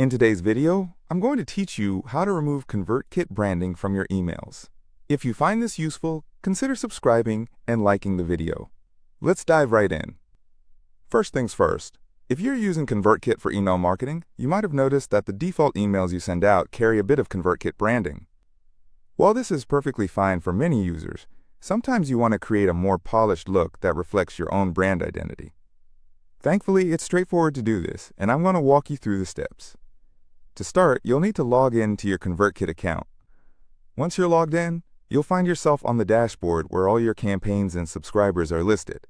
In today's video, I'm going to teach you how to remove ConvertKit branding from your emails. If you find this useful, consider subscribing and liking the video. Let's dive right in. First things first, if you're using ConvertKit for email marketing, you might have noticed that the default emails you send out carry a bit of ConvertKit branding. While this is perfectly fine for many users, sometimes you want to create a more polished look that reflects your own brand identity. Thankfully, it's straightforward to do this, and I'm going to walk you through the steps. To start, you'll need to log in to your ConvertKit account. Once you're logged in, you'll find yourself on the dashboard where all your campaigns and subscribers are listed.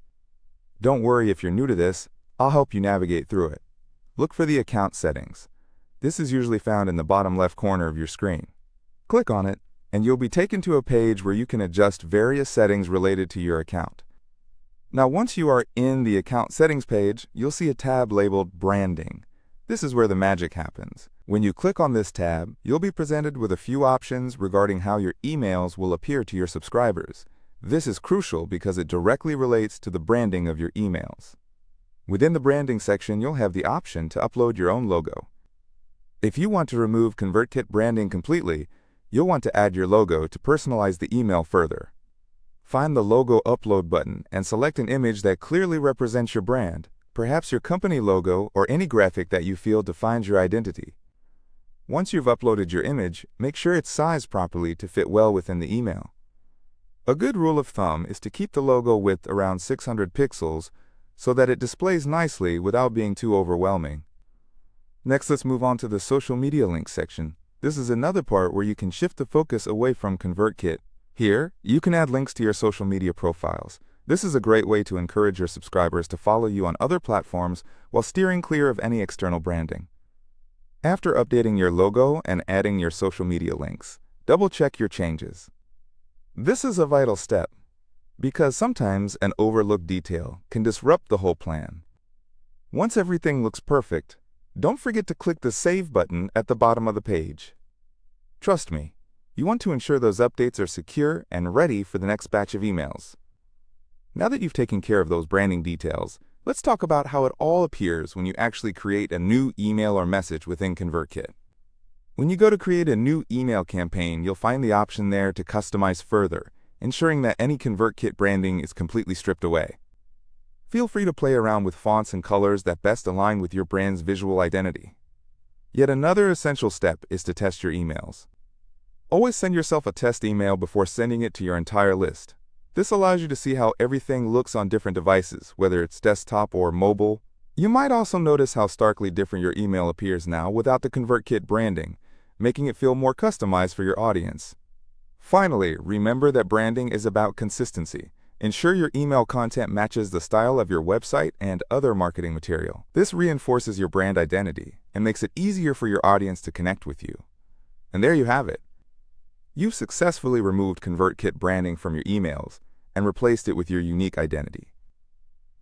Don't worry if you're new to this, I'll help you navigate through it. Look for the account settings. This is usually found in the bottom left corner of your screen. Click on it, and you'll be taken to a page where you can adjust various settings related to your account. Now, once you are in the account settings page, you'll see a tab labeled Branding. This is where the magic happens. When you click on this tab, you'll be presented with a few options regarding how your emails will appear to your subscribers. This is crucial because it directly relates to the branding of your emails. Within the branding section, you'll have the option to upload your own logo. If you want to remove ConvertKit branding completely, you'll want to add your logo to personalize the email further. Find the Logo Upload button and select an image that clearly represents your brand, perhaps your company logo or any graphic that you feel defines your identity. Once you've uploaded your image, make sure it's sized properly to fit well within the email. A good rule of thumb is to keep the logo width around 600 pixels so that it displays nicely without being too overwhelming. Next, let's move on to the social media links section. This is another part where you can shift the focus away from ConvertKit. Here, you can add links to your social media profiles. This is a great way to encourage your subscribers to follow you on other platforms while steering clear of any external branding. After updating your logo and adding your social media links, double-check your changes. This is a vital step because sometimes an overlooked detail can disrupt the whole plan. Once everything looks perfect, don't forget to click the Save button at the bottom of the page. Trust me, you want to ensure those updates are secure and ready for the next batch of emails. Now that you've taken care of those branding details, let's talk about how it all appears when you actually create a new email or message within ConvertKit. When you go to create a new email campaign, you'll find the option there to customize further, ensuring that any ConvertKit branding is completely stripped away. Feel free to play around with fonts and colors that best align with your brand's visual identity. Yet another essential step is to test your emails. Always send yourself a test email before sending it to your entire list. This allows you to see how everything looks on different devices, whether it's desktop or mobile. You might also notice how starkly different your email appears now without the ConvertKit branding, making it feel more customized for your audience. Finally, remember that branding is about consistency. Ensure your email content matches the style of your website and other marketing material. This reinforces your brand identity and makes it easier for your audience to connect with you. And there you have it. You've successfully removed ConvertKit branding from your emails and replaced it with your unique identity.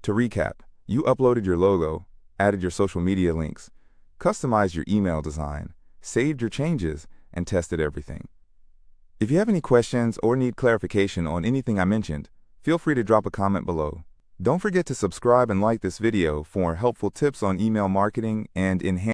To recap, you uploaded your logo, added your social media links, customized your email design, saved your changes, and tested everything. If you have any questions or need clarification on anything I mentioned, feel free to drop a comment below. Don't forget to subscribe and like this video for helpful tips on email marketing and enhance